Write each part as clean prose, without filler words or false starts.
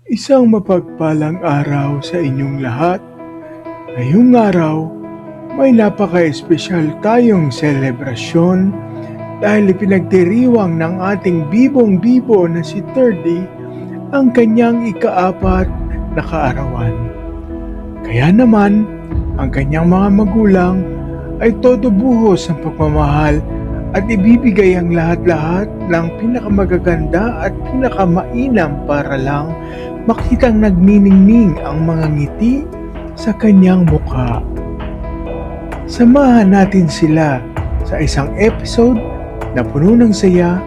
Isang mapagpalang araw sa inyong lahat. Ngayong araw, may napaka-espesyal tayong selebrasyon dahil ipinagdiriwang ng ating bibong-bibo na si Thirdy ang kanyang ika-4 na kaarawan. Kaya naman, ang kanyang mga magulang ay todo buhos ng pagmamahal at ibibigay ang lahat-lahat ng pinakamagaganda at pinakamainam para lang makitang nagniningning ang mga ngiti sa kanyang mukha. Samahan natin sila sa isang episode na puno ng saya,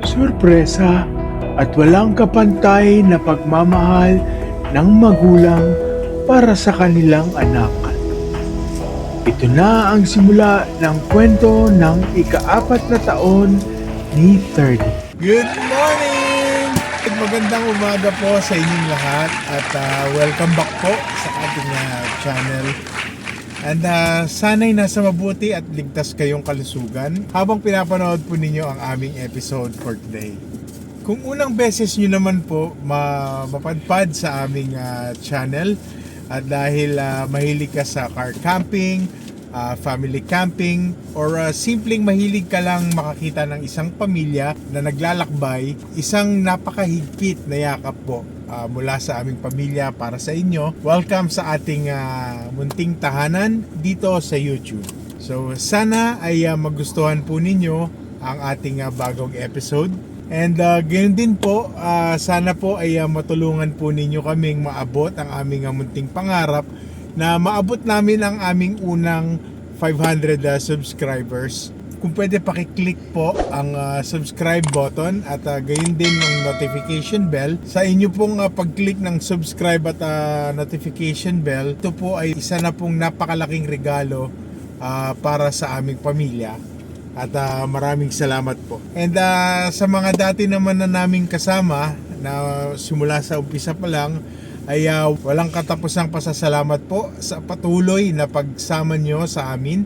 sorpresa at walang kapantay na pagmamahal ng magulang para sa kanilang anak. Ito na ang simula ng kwento ng ika-4 na taon ni Thirdy. Good morning! Magandang umaga po sa inyong lahat at welcome back po sa ating channel. And sana'y nasa mabuti at ligtas kayong kalusugan habang pinapanood po ninyo ang aming episode for today. Kung unang beses nyo naman po mapadpad sa aming channel at dahil mahilig ka sa car camping, family camping, or simpleng mahilig ka lang makakita ng isang pamilya na naglalakbay, isang napakahigpit na yakap po mula sa aming pamilya para sa inyo. Welcome sa ating munting tahanan dito sa YouTube. So sana ay magustuhan po ninyo ang ating bagong episode. And ganoon din po, sana po ay matulungan po ninyo kaming maabot ang aming munting pangarap na maabot namin ang aming unang 500 subscribers. Kung pwede pakiclick po ang subscribe button at gayon din ng notification bell. Sa inyo pong pag-click ng subscribe at notification bell, ito po ay isa na pong napakalaking regalo para sa aming pamilya. At maraming salamat po. And sa mga dati naman na naming kasama na simula sa umpisa pa lang, ay walang katapusang pasasalamat po sa patuloy na pagsama nyo sa amin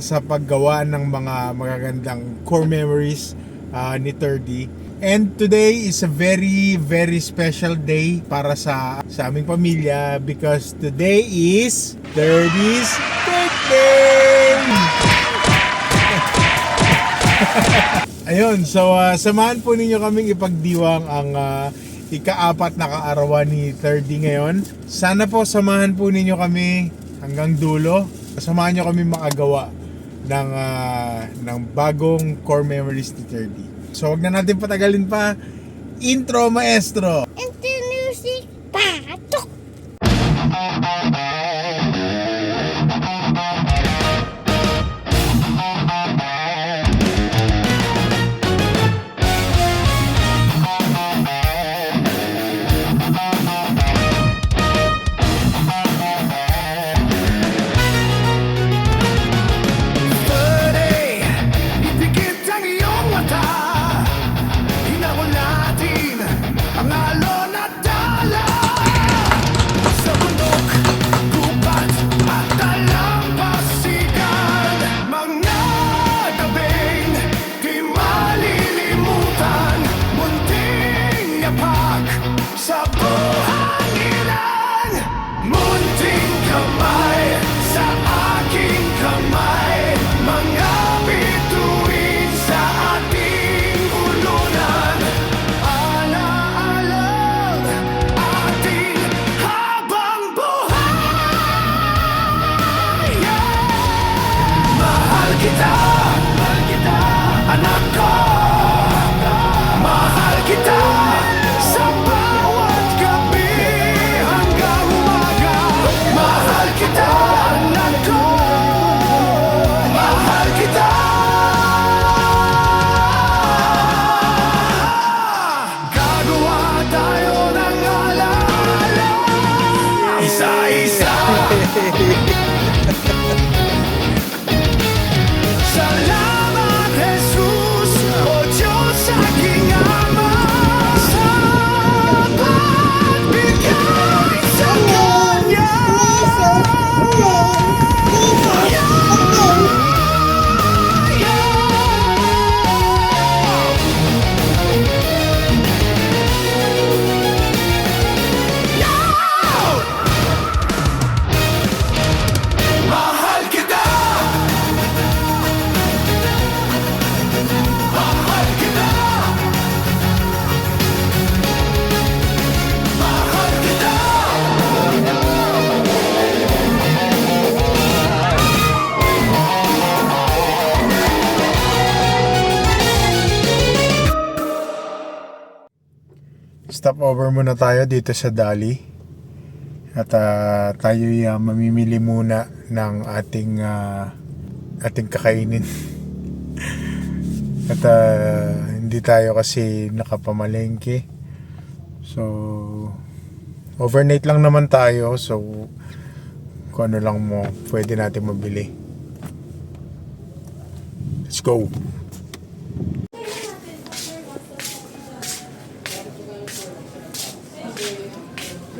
sa paggawa ng mga magagandang core memories ni Thirdy. And today is a very very special day para sa aming pamilya because today is Thirdy's birthday! Ayun, so samahan po ninyo kaming ipagdiwang ang ika-4 na kaarawan ni Thirdy ngayon. Sana po samahan po ninyo kami hanggang dulo. Samahan nyo kami makagawa ng bagong core memories ni Thirdy. So wag na natin patagalin pa. Intro, maestro! Into music, patok! Stopover muna tayo dito sa Dali. At tayo mamimili muna ng ating kakainin. At hindi tayo kasi nakapamalengke. So overnight lang naman tayo. So kung ano lang mo pwede natin mabili. Let's go.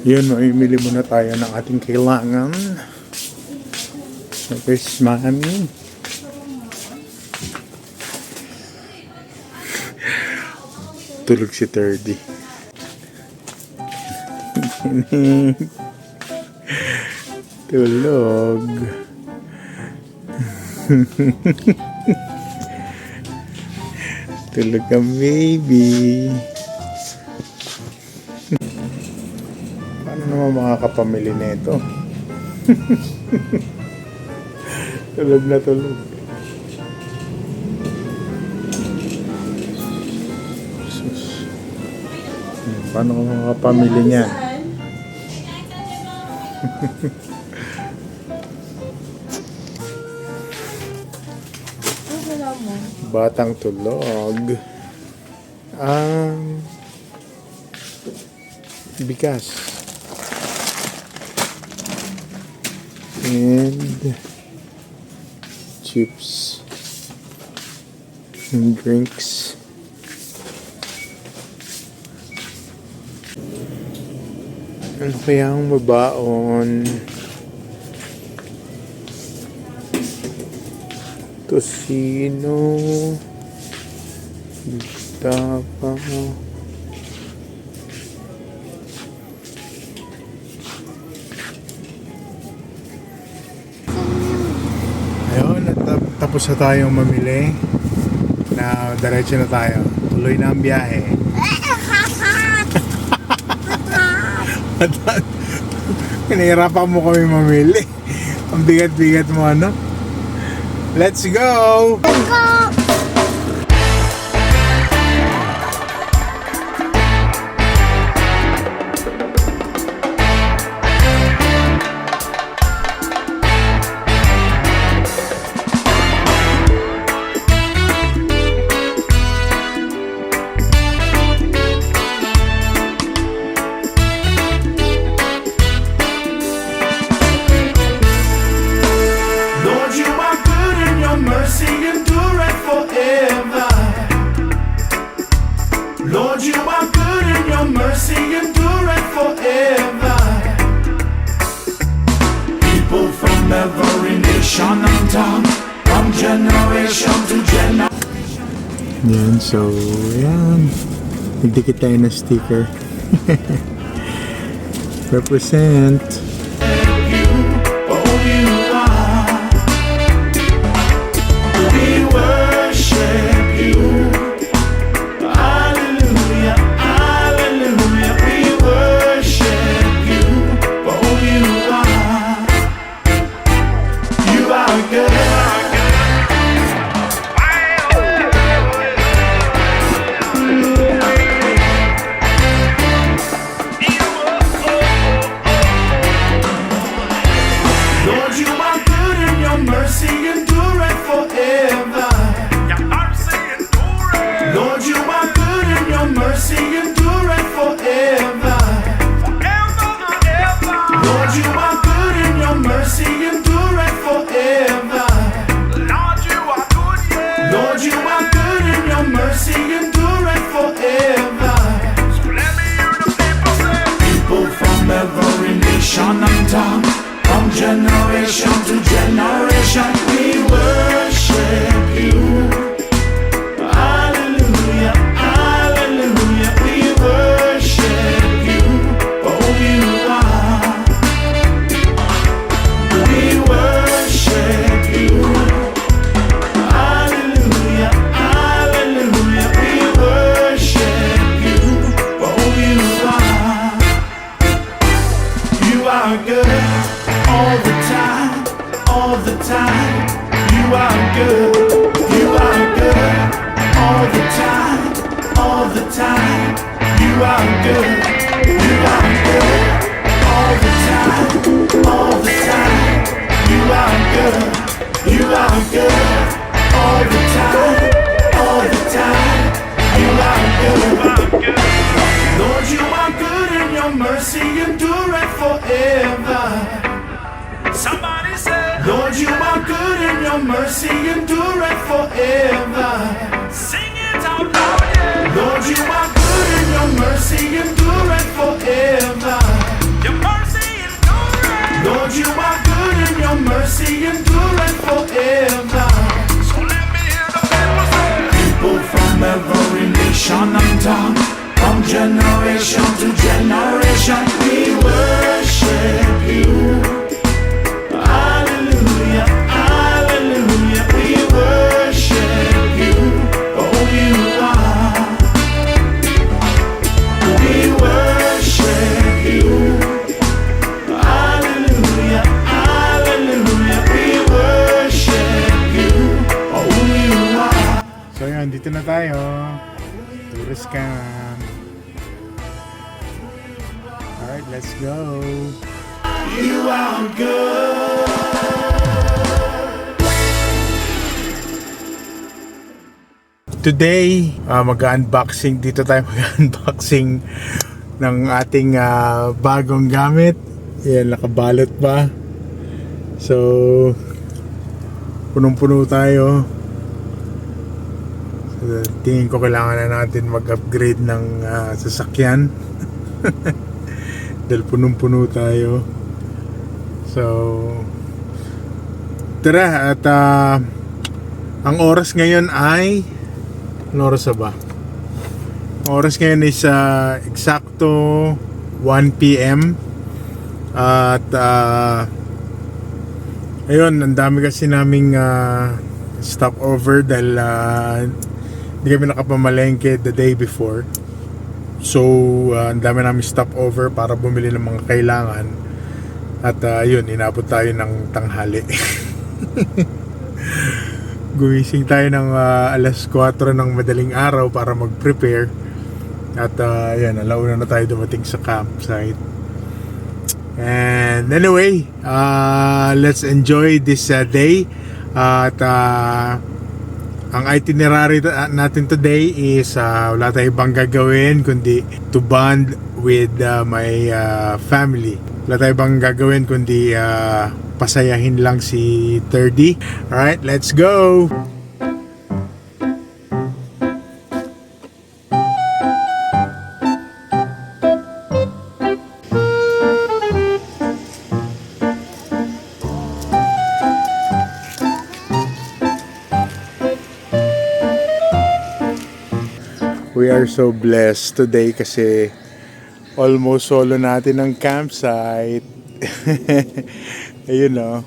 Yun, mamimili muna tayo ng ating kailangan. So, where's mami? Tulog si Terdy. Tulog. Tulog ka, baby. Paano naman makakapamili nito? Tulog na tulog. Sus. Paano ka makakapamili niyan? Batang tulog. Bigas. And chips. And drinks. Ano kaya ang mabaon? Tosino, tapa, ayun, tapos na tayong mamili na diretso na tayo, tuloy na ang biyahe. Kinahirapan mo kami mamili, ang bigat-bigat mo, ano? Let's go! Lord, you are good and your mercy endureth forever. Lord, you are good and your mercy endureth forever. People from every nation and tongue, from generation to generation. Yan, so, yan. Nagdikit tayo ng sticker. Represent. From generation to generation, we worship you. Hallelujah, hallelujah, we worship you for who you are. We worship you. Hallelujah, hallelujah, we worship you for who you are. You are good. All the time, all the time, you are good, you are good. All the time, you are good. You are good. All the time. All the time. You are good. You are good. All the time. All the time. You are good. Lord, you are good and your mercy endureth forever. Somebody say, Lord, you are good and your mercy endureth forever. Sing it out loud, yeah. Lord, you are good and your mercy endureth forever. Your mercy endureth. Lord, you are good and your mercy endureth forever. So let me hear the people say, people from every nation and tongue, from generation to generation, we worship you. Hallelujah, hallelujah, we worship you. Oh, you are. We worship you. Hallelujah, hallelujah, we worship you. Oh, you are. So yun, dito na tayo. Tourist camp. Alright, let's go. You are good. Today, mag-unboxing. Dito tayo mag-unboxing ng ating bagong gamit. Yan, nakabalot pa. So, punong-puno tayo. So, tingin ko kailangan na natin mag-upgrade ng sasakyan. Dahil punong-puno tayo. So, tara, at ang oras ngayon ay, ano oras na ba? Ang oras ngayon is eksakto 1 p.m. At ayun, ang dami kasi naming stopover dahil hindi kami nakapamalengke the day before. So, ang dami namin stopover para bumili ng mga kailangan. At yun, inabot tayo ng tanghali. Gumising tayo ng alas 4 ng madaling araw para mag-prepare. At yan, alauna na tayo dumating sa campsite. And anyway, let's enjoy this day. At ang itinerary natin today is wala tayong ibang gagawin kundi to bond with my family. Wala tayo bang gagawin kundi pasayahin lang si 30. Alright, let's go! We are so blessed today kasi almost solo natin ang campsite. Ayun o.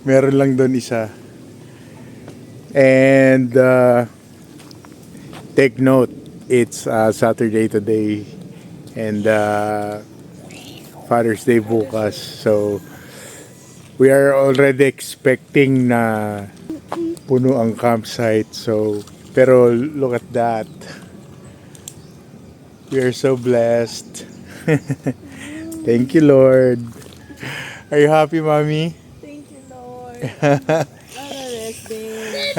Meron lang doon isa. And take note, it's Saturday today and Father's Day bukas. So we are already expecting na puno ang campsite. So pero look at that. We are so blessed. Thank you, Lord. Are you happy, Mommy? Thank you, Lord. What a rest day.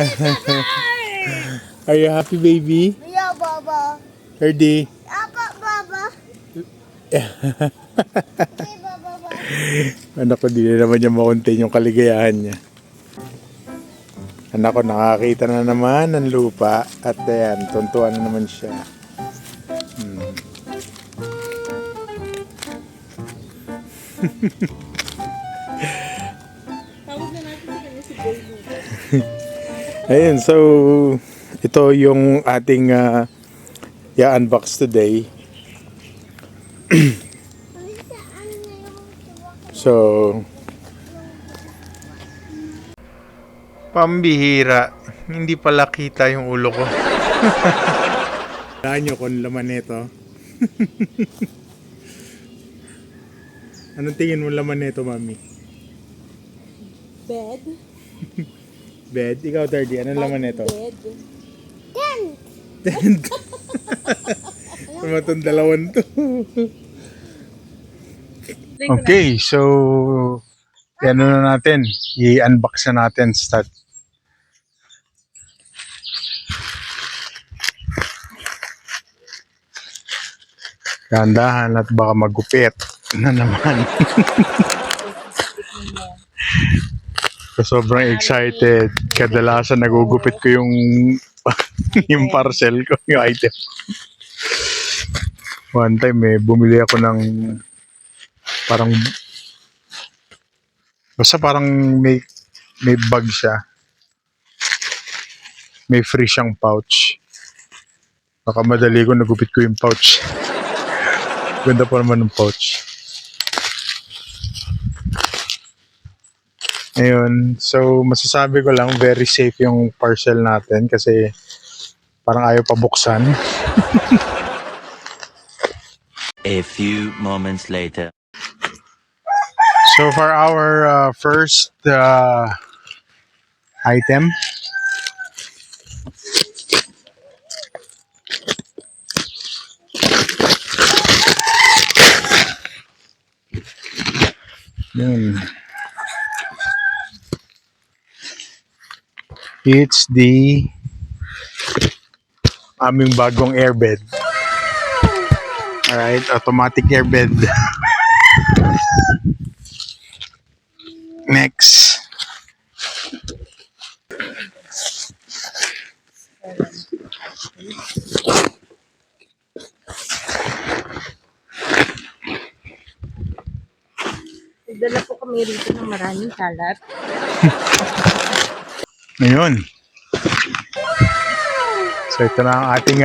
Are you happy, baby? Yeah, Baba. Erdi? Apa, Baba. Hey, Baba. Anak ko, di na naman niya makontain yung kaligayahan niya. Anak ko, nakakita na naman ng lupa. At ayan, tuntuan na naman siya. Tawag na natin sa kanya si Boy Lupa. Ayun, so ito yung ating i-unbox today. So pambihira, hindi pala kita yung ulo ko. Tandaan nyo kung laman nito. Anong tingin mo laman nito, Mami? Bed. Bed? Ikaw, Tardy, anong laman nito? Bed. Ten. Tent. naman itong dalawan to. Okay, so ano na natin, i-unbox na natin start. Dahan-dahan at baka magupit na naman. So, sobrang excited. Kadalasan nagugupit ko yung yung parcel ko, yung item. One time bumili ako ng parang basta parang may bag siya. May free siyang pouch. Baka madali ko nagupit ko yung pouch. Ganda pa naman ng pouch. Ayun, so masasabi ko lang very safe yung parcel natin kasi parang ayaw pa buksan. A few moments later. So for our first item, yun. It's the aming bagong airbed. Alright, automatic airbed. Next. Dala po kami rito ng maraming kalat. Ngayon. So ito na ang ating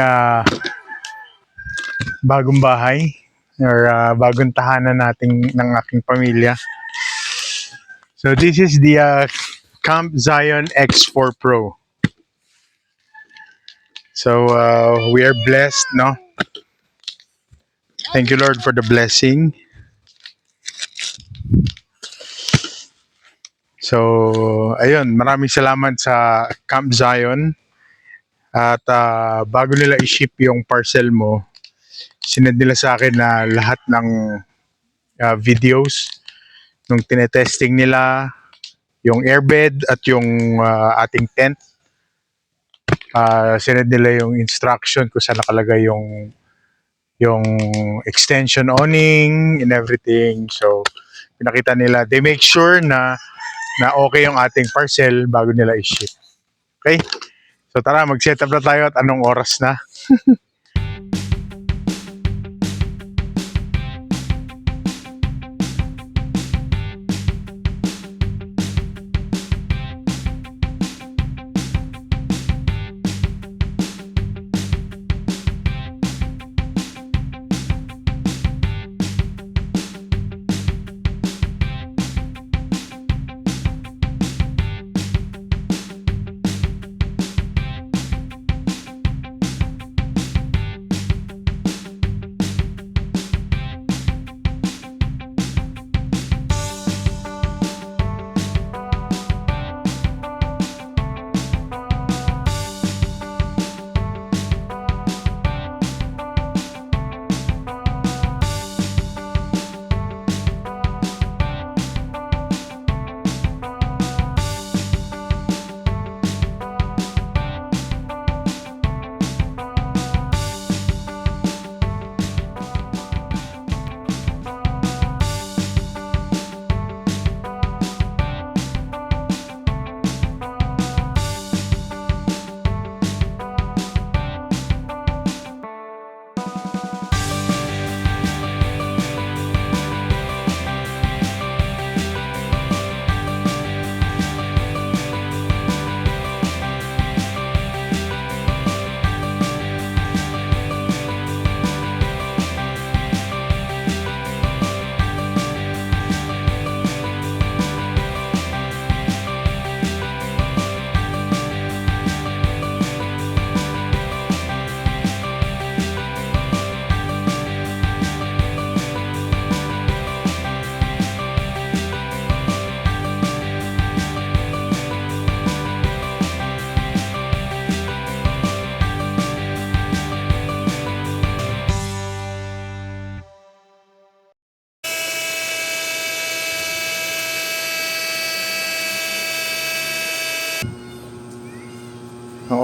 bagong bahay or bagong tahanan nating ng aking pamilya. So this is the Camp Zion X4 Pro. So we are blessed, no? Thank you, Lord, for the blessing. So ayun, maraming salamat sa Camp Zion. At bago nila i-ship yung parcel mo, sinend nila sa akin na lahat ng videos nung tinetesting nila, yung airbed at yung ating tent. Sinend nila yung instruction kung saan nakalagay yung extension awning and everything. So pinakita nila, they make sure na okay yung ating parcel bago nila i-ship. Okay? So tara, mag-set up na tayo at anong oras na.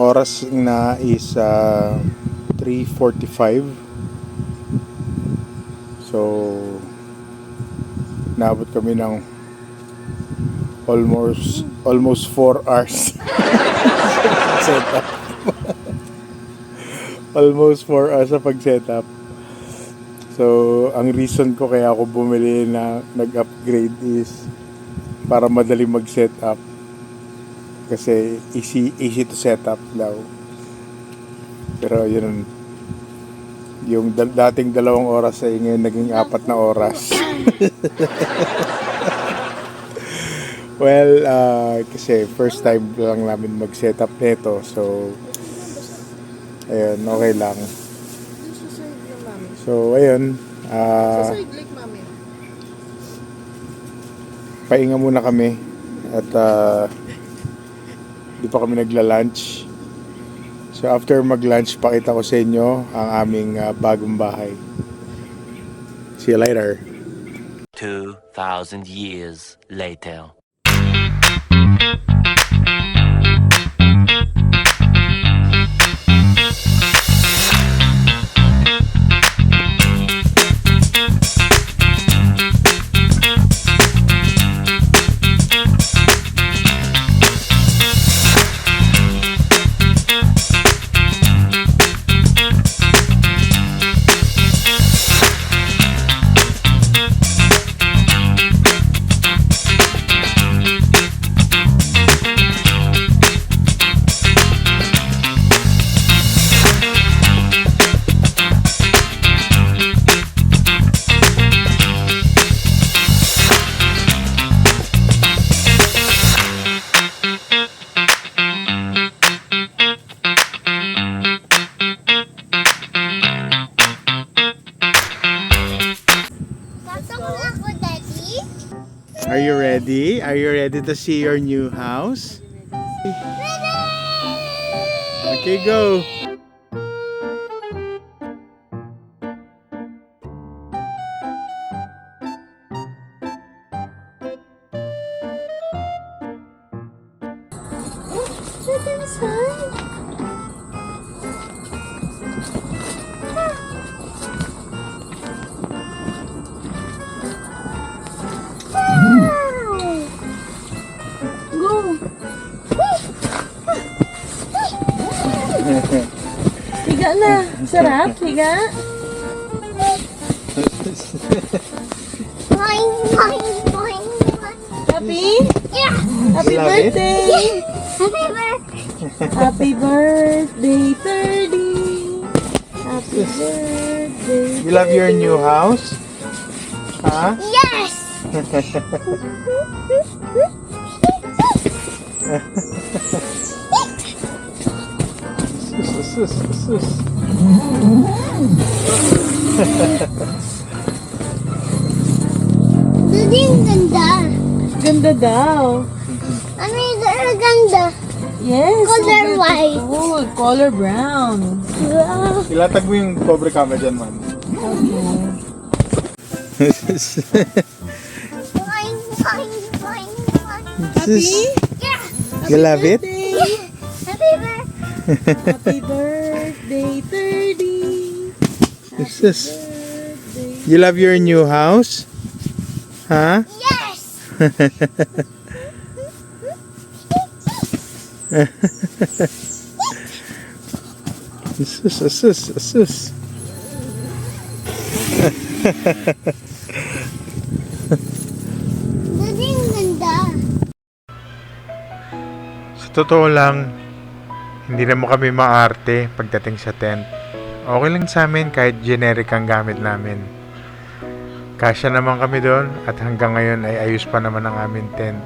oras na is 3:45. So naabot kami ng almost 4 hours. Setup. Almost 4 hours sa pag-setup. So, ang reason ko kaya ako bumili na nag-upgrade is para madali mag-setup. Kasi easy to setup daw. Pero yun, yung dating 2 oras ay ngayon naging 4 na oras. Well, kasi first time lang namin mag-setup nito. So, ayun, okay lang. So, ayun. Like mami. Pahinga muna kami. At di pa kami nagla-lunch. So, after mag-lunch, pakita ko sa inyo ang aming bagong bahay. See you later. 2,000 years later. Pasok na ako, Daddy. Are you ready? Are you ready to see your new house? Okay, go! Look inside. Wow. Go. Higa na. Sarap, higa. Boing, boing, boing, boing. Happy? Yeah. Happy You love it? birthday! Happy birthday. Happy birthday, 30! Happy birthday! You love your new house? Huh? Yes. Sus. Daddy, ang ganda. Ganda daw. Ano yung ganda? Yes. Color so white. beautiful. Color brown. Wow. Ilatag mo yung cobre camera dyan, man. Boing, boing, boing, boing. Happy? Yeah. You love it? Birthday. Happy birthday. Happy birthday, 30! Sus. Birthday. You love your new house? Huh? Yes. Sus. Daddy, ang ganda. Sa totoo lang, hindi naman kami maarte pagdating sa tent. Okay lang sa amin kahit generic ang gamit namin. Kasya naman kami doon at hanggang ngayon ay ayos pa naman ang aming tent.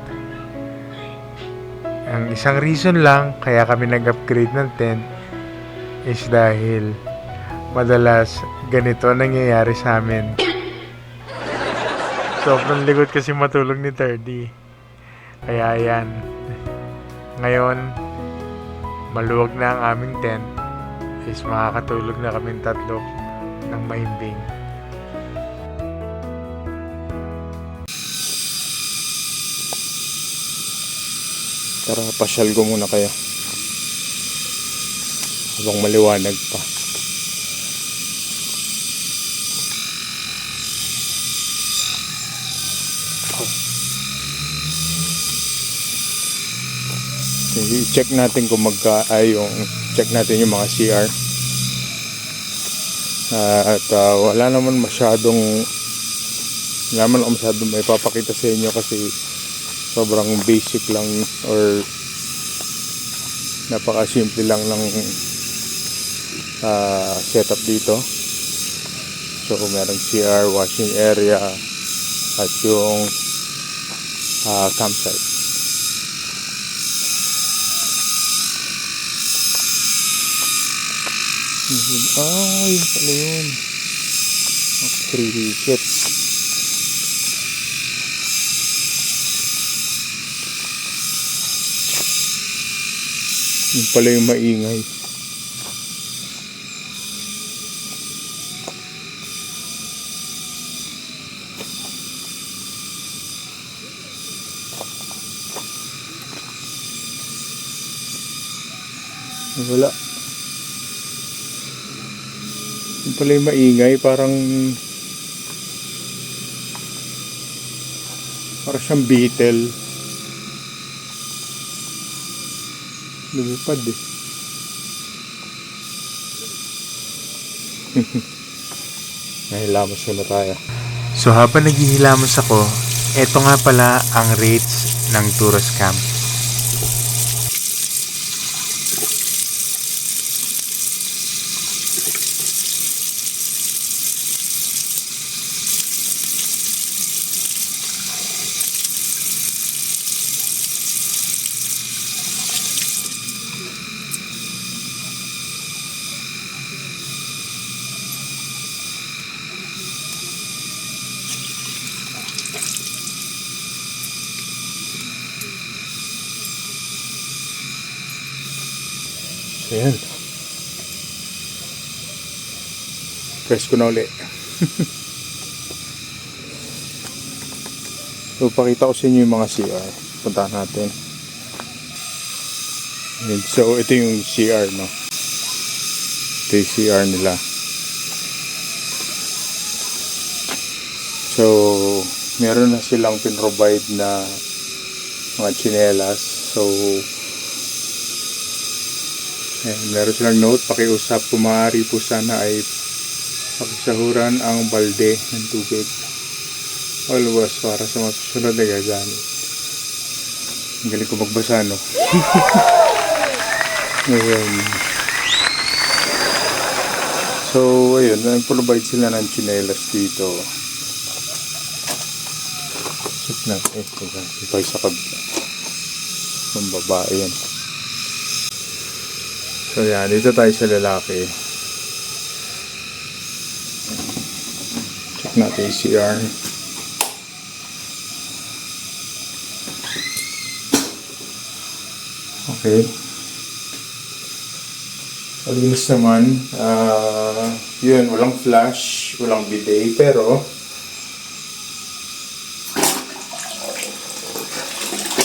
Ang isang reason lang kaya kami nag-upgrade ng tent is dahil madalas ganito nangyayari sa amin. Sobrang likod kasi matulog ni Terdy. Kaya yan. Ngayon, maluwag na ang aming tent is makakatulog na kaming tatlo ng mahimbing. Tara, pasyal ko muna kayo. habang maliwanag pa. I-check natin kung check natin yung mga CR. Wala naman masyadong may papakita sa inyo kasi sobrang basic lang or napaka-simple lang ng setup dito. So merong CR, washing area at yung campsite. Yun pala yun. Cricket. Yun pala yung maingay. Wala. Yung pala yung maingay, parang siyang beetle. Lumipad eh. Nahilamos na tayo. So habang naghihilamos ako, eto nga pala ang rates ng Turos Camp. Ayan. Press ko na ulit. So, pakita ko sa inyo yung mga CR. Puntahan natin. Ayan. So, ito yung CR, no? Ito yung CR nila. So, meron na silang pin-provide na mga tsinelas. So, meron silang note, pakiusap kung maaari po sana ay pakisahuran ang balde ng tubig. Always para sa mga susunod na gagamit. Ang galing ko magbasa, no? Ayan. So, ayun, nag-provide sila ng tsinelas dito. Check natin. Ito sa kabila. Ang babae yan. So yan, dito tayo sa lalaki. Check natin yung CR. Okay. Malinis naman. Yun, walang flash, walang bidet, pero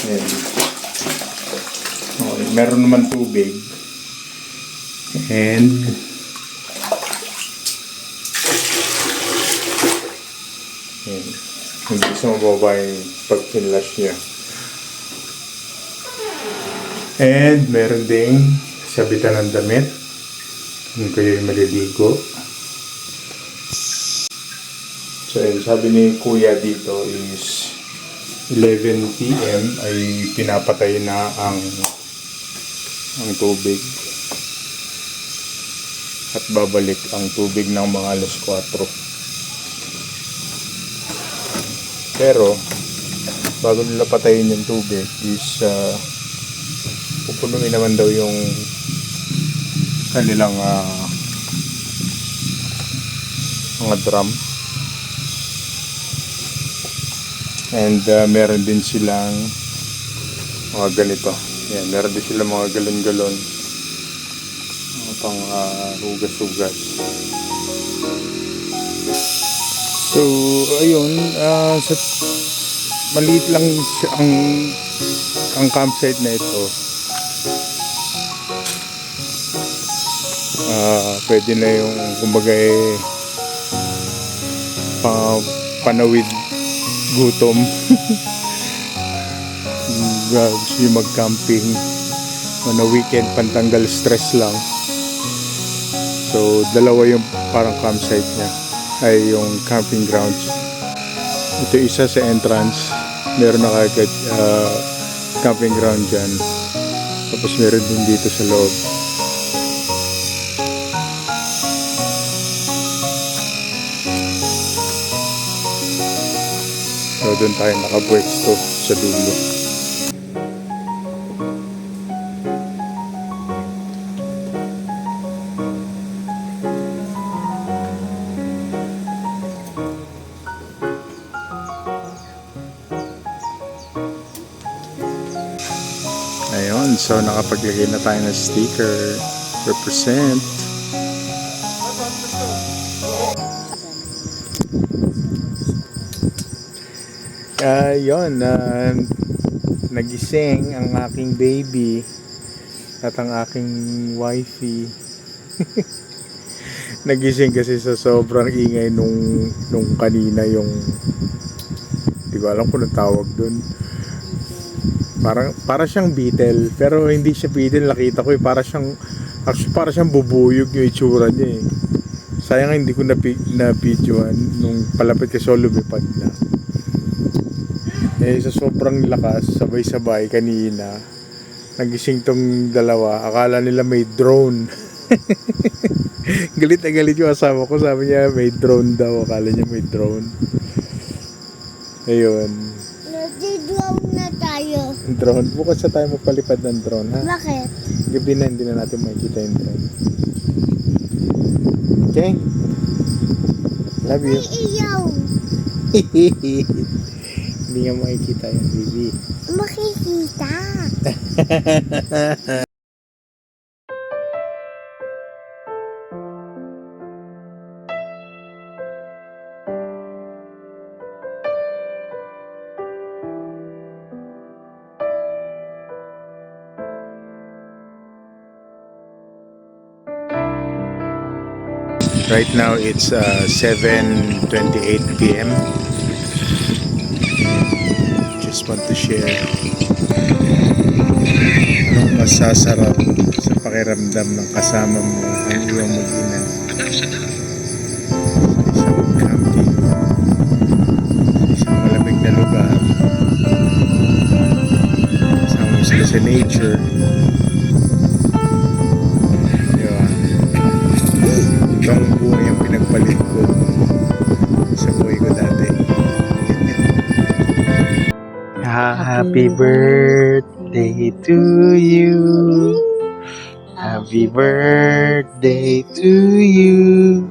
yan. Okay, meron naman tubig. And yan. Hindi sa mababa yung pag-pinlash niya. And meron ding sabitan ng damit kung kayo yung maliligo. So yun, sabi ni kuya dito is 11 PM ay pinapatay na ang tubig. At babalik ang tubig ng mga alas 4. Pero bago nila patayin yung tubig is pupunuin naman daw yung kanilang mga drum. And meron din silang mga ganito. Yan, meron din silang mga galon-galon pang hugas-hugas. So ayun, maliit lang ang campsite na ito. Pwede na yung kumbaga panawid gutom. Gusto nyo mag-camping on a weekend, pantanggal stress lang. So dalawa yung parang campsite niya, ay yung camping grounds. Ito isa sa entrance, meron na kagad camping ground dyan, tapos meron din dito sa loob. So doon tayo nakapwesto sa dulo. Ayun, so nakapaglagay na tayo ng sticker. Represent. Ayun, nagising ang aking baby at ang aking wifey. Nagising kasi sa sobrang ingay nung kanina, yung di ko alam kung anong tawag dun. Para siyang beetle, pero hindi siya beetle, nakita ko para siyang bubuyog yung itsura niya eh. Sayang hindi ko na videoan nung palapit kasi lumipad na. Sa sobrang lakas, sabay-sabay kanina, nagising tong dalawa, akala nila may drone. Galit na galit yung asawa ko, sabi niya may drone daw, akala niya may drone. Ayun. Nag-drone na tayo. Drone. Bukas na tayo magpalipad ng drone, ha? Bakit? Gabi na, hindi na natin makikita yung drone. Okay? Love you. Iyaw. Hindi nga makikita yung baby. Makikita. Right now it's 7:28 p.m. Just want to share anong masasarap sa pakiramdam ng kasama mo ang iyong mag-ina sa isang camping, isang malamig na lugar, kasama mo sila sa nature. Ibang buhay ang pinagpalit ko sa buhay ko dati. Happy birthday to you. Happy birthday to you.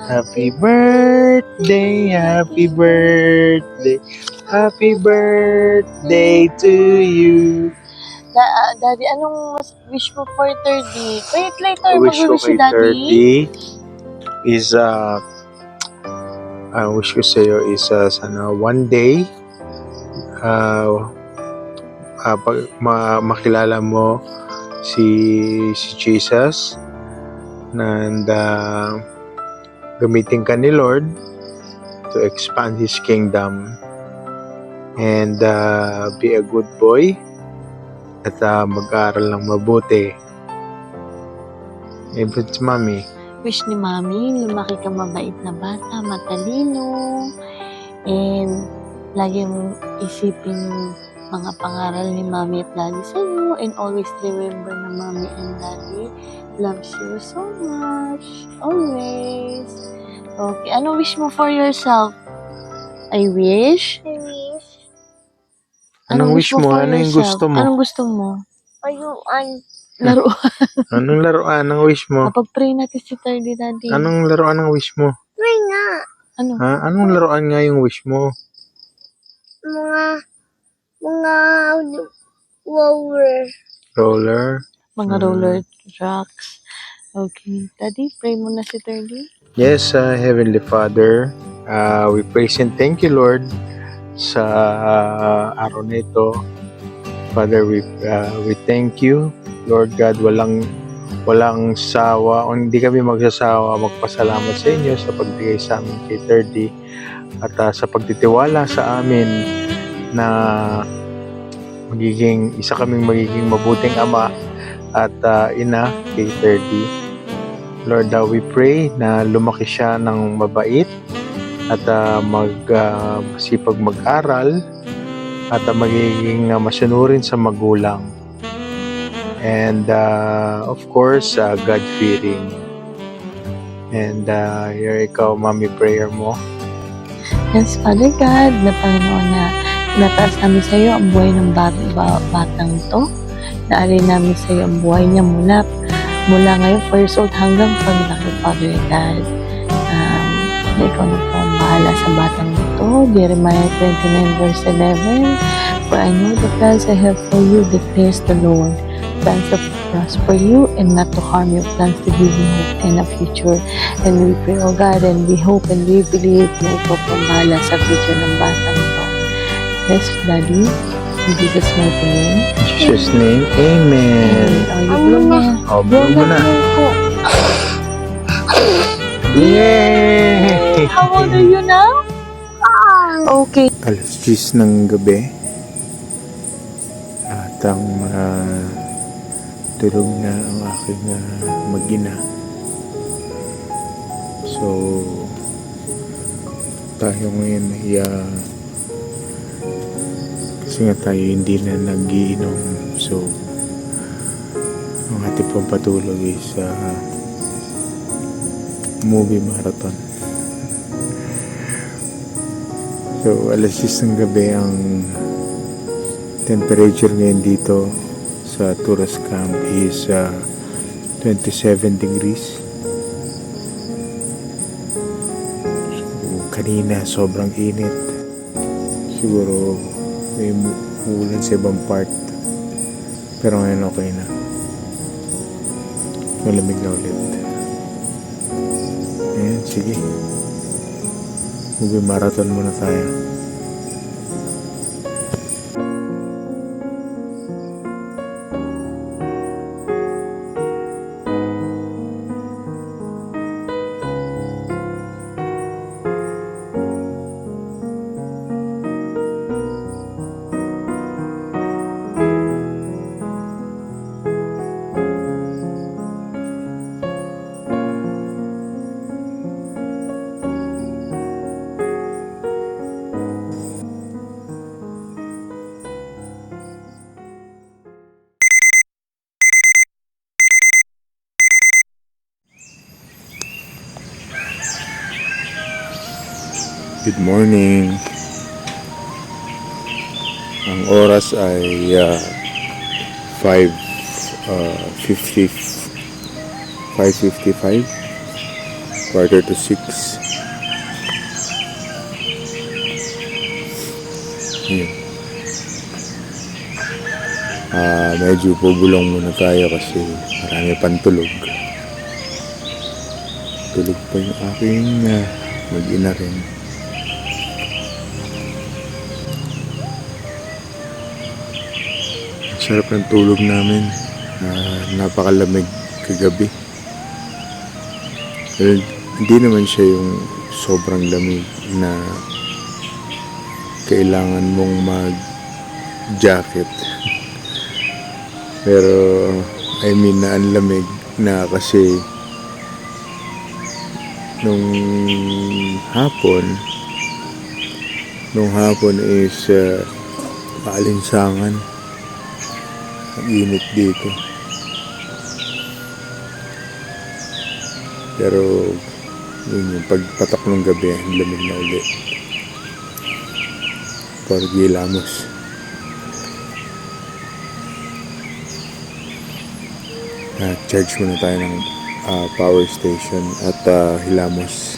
Happy birthday, happy birthday, happy birthday to you. Daddy, anong wish mo for 30? Wait, later, Wish ko mag-wish kay si Daddy. 30 is ang wish ko sa iyo is sana one day makilala mo si Jesus, and gamitin ka ni Lord to expand His kingdom, and be a good boy at mag-aaral ng mabuti. It's mommy. Wish ni Mami, lumaki ka mabait na bata, matalino, and lagi mong isipin yung mga pangaral ni Mami at Daddy sa iyo, and always remember na Mami and Daddy loves you so much. Always. Okay, ano wish mo for yourself? I wish? I wish. Anong wish mo? for Ano yung yourself? gusto mo? Anong gusto mo? Ayuan. Laro. Anong laruan ang wish mo? Kapag-pray natin si Daddy, Daddy. Anong laruan ang wish mo? May nga. Ano? Ha? Anong laruan nga yung wish mo? Mga roller. Roller? Mga roller trucks. Okay. Daddy, pray mo na si Daddy. Yes, Heavenly Father, we praise and thank you, Lord, sa araw na ito. Father, we thank you, Lord God, walang walang sawa o hindi kami magsasawa magpasalamat sa inyo sa pagbigay sa amin kay 30 at sa pagtitiwala sa amin na isa kaming magiging mabuting ama at ina kay 30. Lord, we pray na lumaki siya ng mabait at masipag mag-aral at magiging masunurin sa magulang. And of course, God-fearing. And ikaw, Mami, prayer mo. Yes, Father God, na Panginoon na nataas namin sa iyo ang buhay ng batang ito. Naalay namin sa iyo ang buhay niya mula ngayon 4 years old hanggang paglaki, Father God. Na ikaw na po ang bahala sa batang ito. Jeremiah 29 verse 11. For I know the plans I have for you, declares the Lord. Plans to prosper you and not to harm you, plans to give you hope and a future. And we pray, oh God, and we hope and we believe na ikaw po ang bahala sa future ng batang ito. Yes, Daddy, in Jesus' mighty name. In Jesus' name, Amen. Blow na. Blow mo na. Yay! How old are you now? Okay. Alas 10 ng gabi at ang tulog na ang aking mag-ina. So tayo ngayon kasi nga tayo hindi na nag-iinom, so ang ating pampatulog is movie marathon. So alas 10 ng gabi ang temperature ngayon dito sa tourist camp is 27 degrees. So, kanina sobrang init. Siguro may ulan sa ibang part. Pero ngayon okay na. Malamig na ulit. Ayan, sige. Movie marathon muna tayo. Good morning. Ang oras ay 5:55, quarter to 6. Yun. Medyo bubulong muna tayo kasi marami pang tulog. Tulog pa yung aking mag-ina rin. Sarap ng tulog namin. Napakalamig kagabi. Well, hindi naman siya yung sobrang lamig na kailangan mong mag-jacket. Pero I mean na ang lamig na kasi nung hapon is maalinsangan. Ang init dito. Pero yun yung pagpatak ng gabi, ang lamig na ulit. Pargilamos. Charge muna tayo ng power station at hilamos.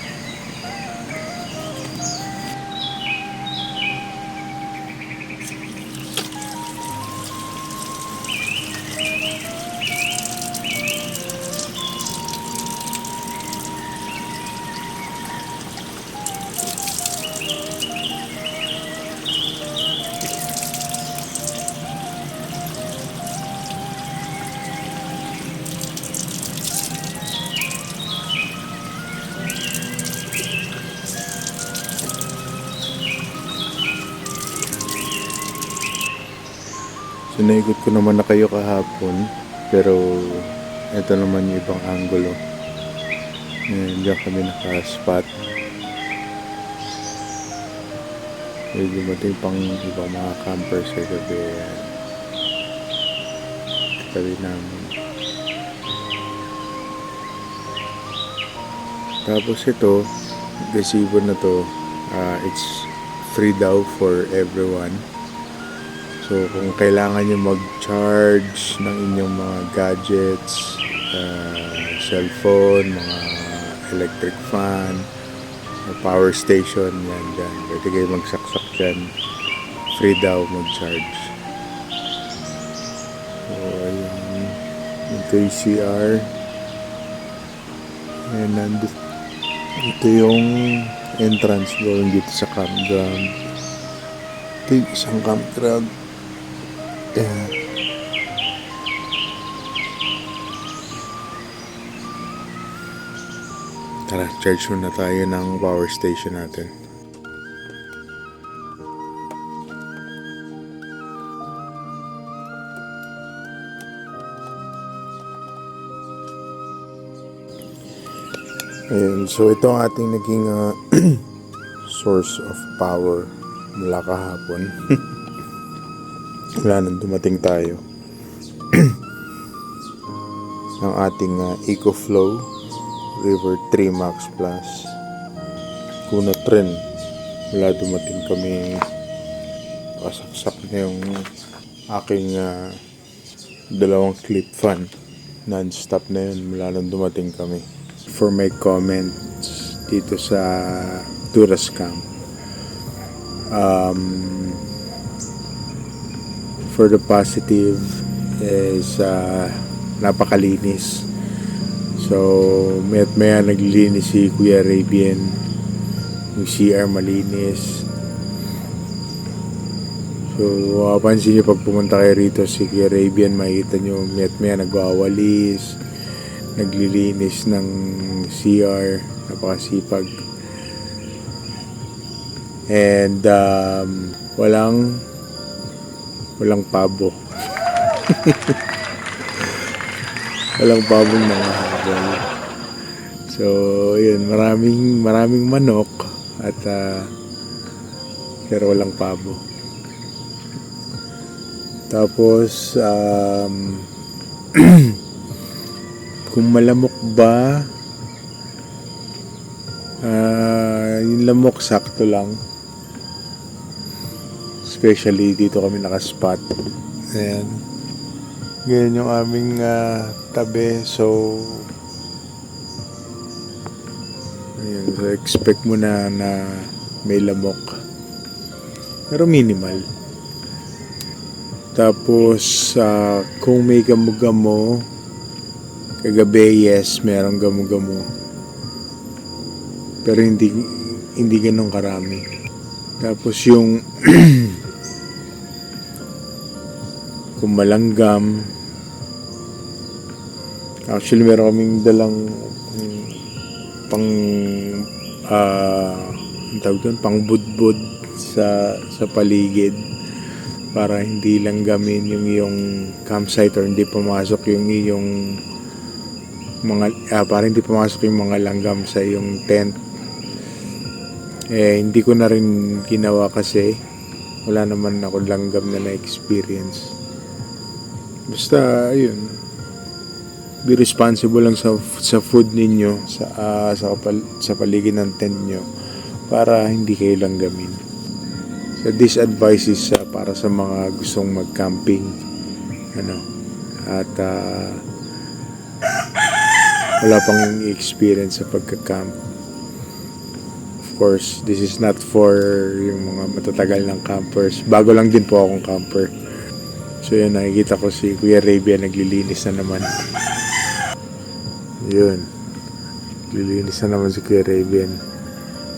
So naikot ko naman na kayo kahapon, pero ito naman yung ibang angulo. Ngayon dyan kami naka-spot. May dumating pang ibang mga campers sa gabi. Katabi namin. Tapos ito, gazebo na to, it's free daw for everyone. So kung kailangan nyo mag-charge ng inyong mga gadgets, cellphone, mga electric fan, power station, yan dyan. Pwede kayo magsaksak dyan. Free daw mag-charge. So ayun, ito yung CR. And ito yung entrance going dito sa campground. Ito yung isang campground. Ayan. Tara, charge muna tayo ng power station natin. Ayan, so ito ang ating naging source of power mula kahapon. Wala nang dumating tayo. Ang ating EcoFlow River 3 Max Plus kunat rin. Wala dumating kami. Pasaksak na yung aking dalawang clip fan. Non-stop na yun. Wala nang dumating kami. For my comments dito sa Turas Camp, for the positive is napakalinis. So maya naglilinis si Kuya Arabian, yung CR malinis. So mapapansin nyo pag pumunta kayo rito si Kuya Arabian, makikita nyo maya nagwawalis, naglilinis ng CR, napakasipag. And walang pabo. Walang pabong mga habol. So yun, maraming manok at pero walang pabo. Tapos kung malamok ba, yung lamok sakto lang. Especially dito kami nakaspot. Ayan. Ganyan yung aming tabi. So ayan, so expect mo na may lamok. Pero minimal. Tapos kung may gamo-gamo, kagabi, yes, merong gamo-gamo. Pero hindi ganun karami. Tapos yung kung malanggam, actually meron kaming dalang pang budbud sa paligid para hindi langgamin yung campsite or hindi pumasok yung mga para hindi pumasok yung mga langgam sa yung tent. Hindi ko na rin ginawa kasi wala naman ako langgam na na-experience. Basta ayun, be responsible lang sa food ninyo sa paligid ng tent nyo para hindi kayo langgamin. So this advice is para sa mga gustong mag-camping at wala pang experience sa pagka-camp. Of course, this is not for yung mga matatagal ng campers. Bago lang din po akong camper. So yun, nakikita ko si Kuya Arabian naglilinis na naman. Yun, naglilinis na naman si Kuya Arabian.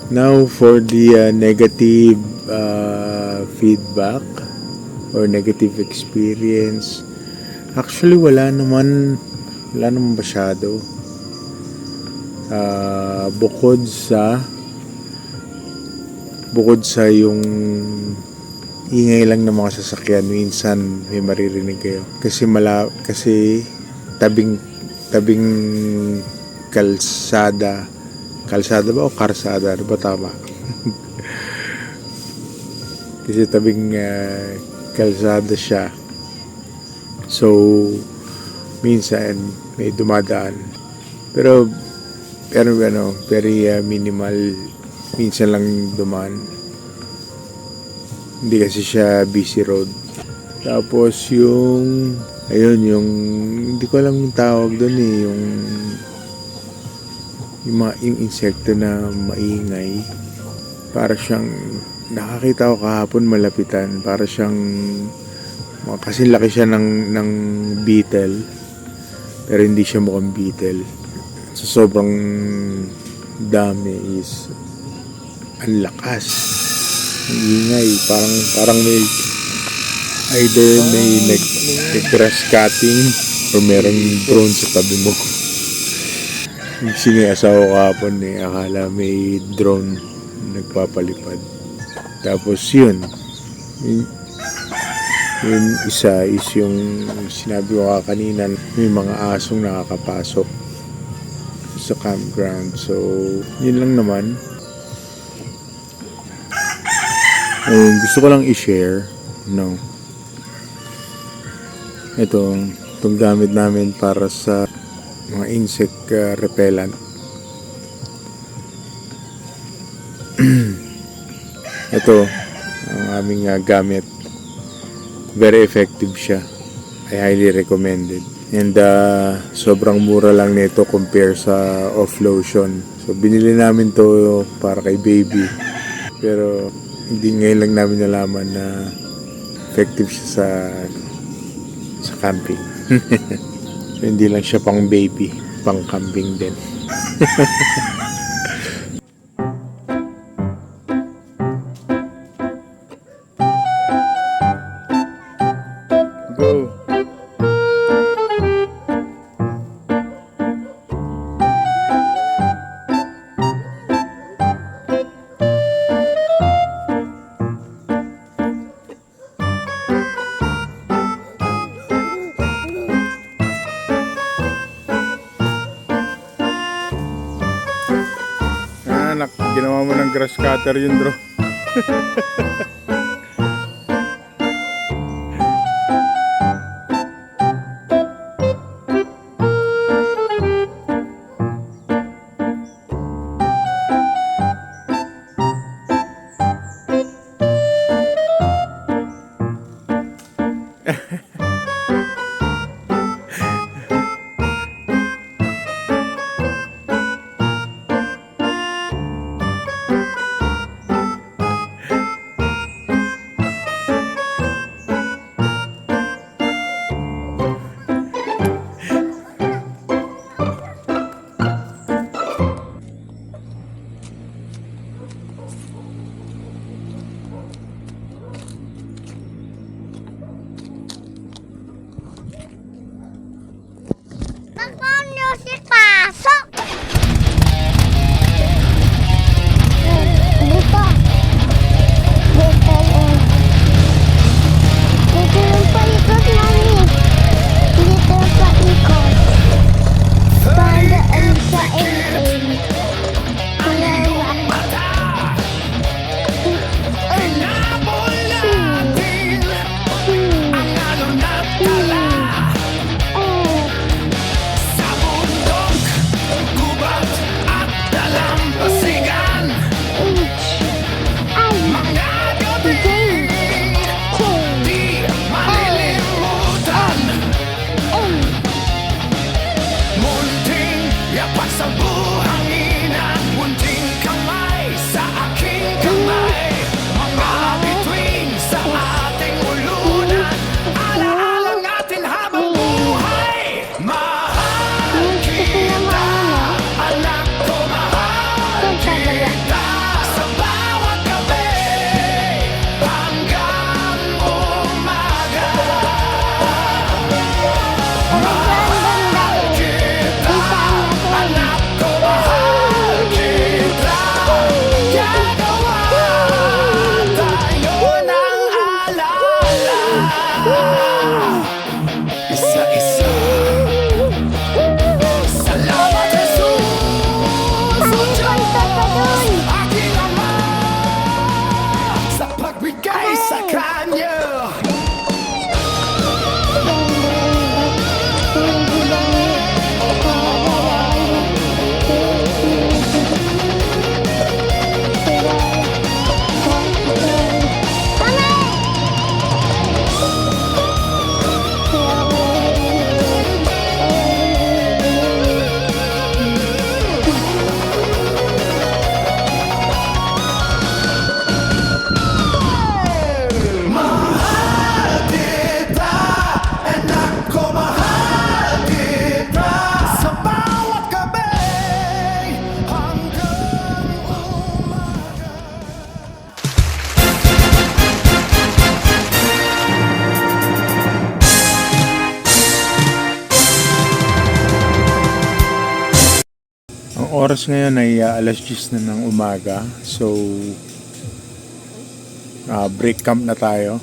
Now for the negative feedback or negative experience, actually wala naman masyado. Bukod sa yung ingay lang ng mga sasakyan, minsan may maririnig kayo. Kasi tabing kalsada. Kalsada ba o karsada? Ano ba tama? Kasi tabing kalsada siya. So, minsan may dumadaan. Pero very minimal. Minsan lang dumaan. Hindi kasi siya busy road. Tapos yung hindi ko alam yung tawag doon eh, yung insekto na maingay. Para siyang, nakakita ko kahapon malapitan, para siyang, kasi laki siya ng beetle, pero hindi siya mukhang beetle. So sobrang dami is, ang lakas, ang ingay, parang may, either may nag-grass cutting or merong drone sa tabi mo. Kasi nga asawa ko kahapon akala may drone nagpapalipad. Tapos yun isa is yung sinabi ko kanina, may mga asong nakakapasok sa campground. So yun lang naman. Gusto ko lang i-share, itong gamit namin para sa mga insect repellent. Ito ang aming gamit. Very effective siya. I highly recommended. And sobrang mura lang nito compare sa off lotion. So binili namin to para kay baby. Pero hindi ngayon lang namin nalaman na effective siya sa camping. So, hindi lang siya pang baby, pang camping din. Go! Anak, ginawa mo ng grass cutter yun, bro. oras ngayon ay alas 10 na ng umaga. So, break camp na tayo.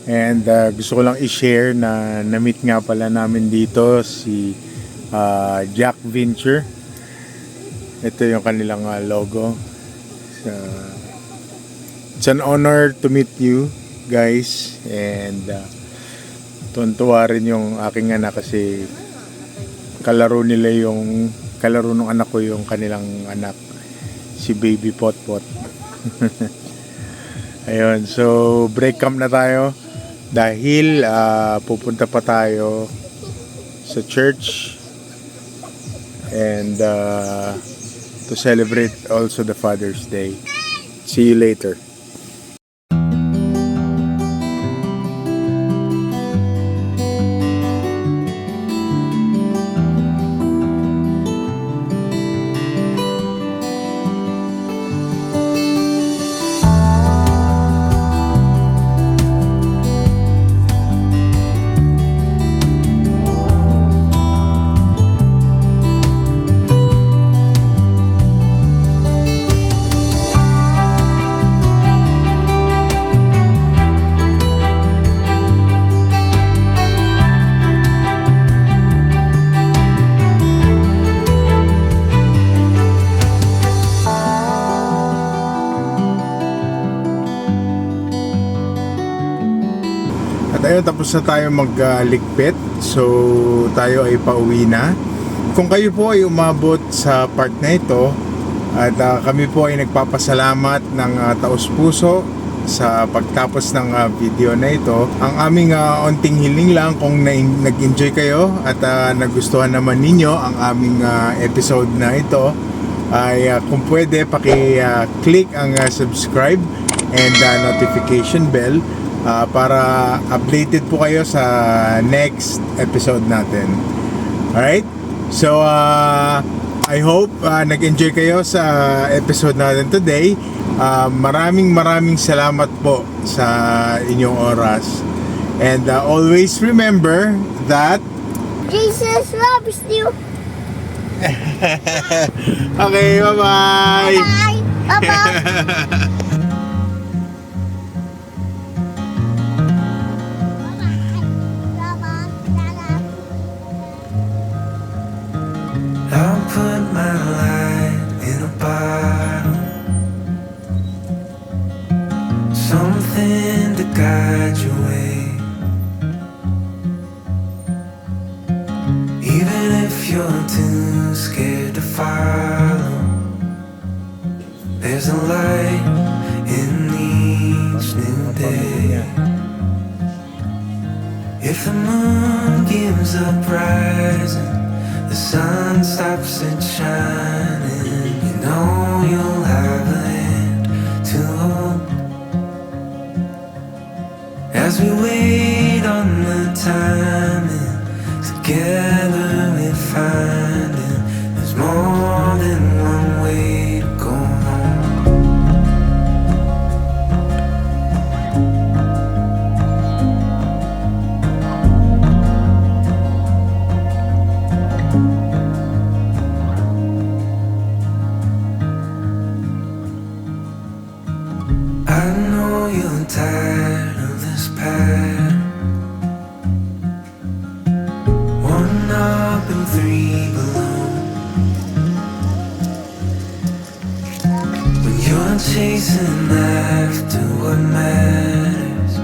And gusto ko lang i-share na na-meet nga pala namin dito si Jack Venture. Ito yung kanilang logo. It's an honor to meet you guys. And tuwan-tuwa rin yung aking anak kasi kalaro ng anak ko yung kanilang anak, si Baby Potpot. Ayun, so break camp na tayo dahil pupunta pa tayo sa church and to celebrate also the Father's Day. See you later. Ayun, tapos na tayo magligpit. So tayo ay pauwi na. Kung kayo po ay umabot sa part na ito at kami po ay nagpapasalamat ng taos puso sa pagtapos ng video na ito. Ang aming onting hiling lang kung nag-enjoy kayo at nagustuhan naman ninyo ang aming episode na ito ay kung pwede paki-click ang subscribe and notification bell para updated po kayo sa next episode natin. Alright? So, I hope nag-enjoy kayo sa episode natin today. Maraming salamat po sa inyong oras. And always remember that Jesus loves you. okay, bye-bye! Bye. Bye-bye. I'll put my light in a bottle, something to guide your way. Even if you're too scared to follow, there's a light in each new day. If the moon gives up rising, the sun stops it shining, you know you'll have a hand to hold. As we wait on the timing, together we find it. There's more than one way to go home. I know you're tired of this pattern. One up and three below. When you're chasing after what matters,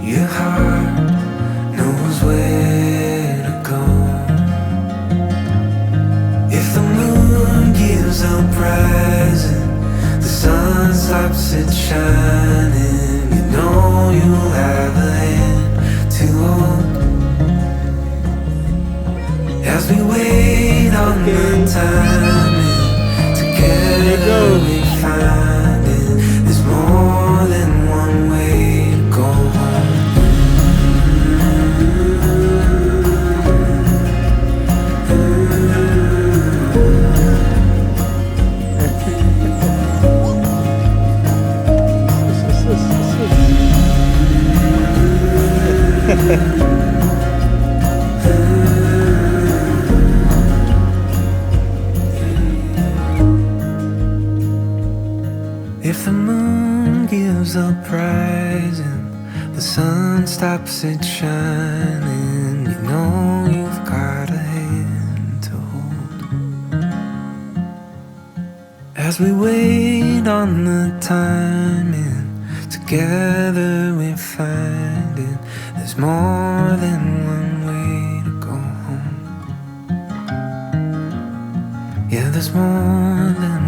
your heart knows where to go. If the moon gives up rising, the sun stops it shining, you know you'll have a hand to hold. As we wait on the timing, together we find it. There's more than one way to go home. moon gives up rising, the sun stops it shining, you know you've got a hand to hold. As we wait on the timing, together we're finding there's more than one way to go home. Yeah, there's more than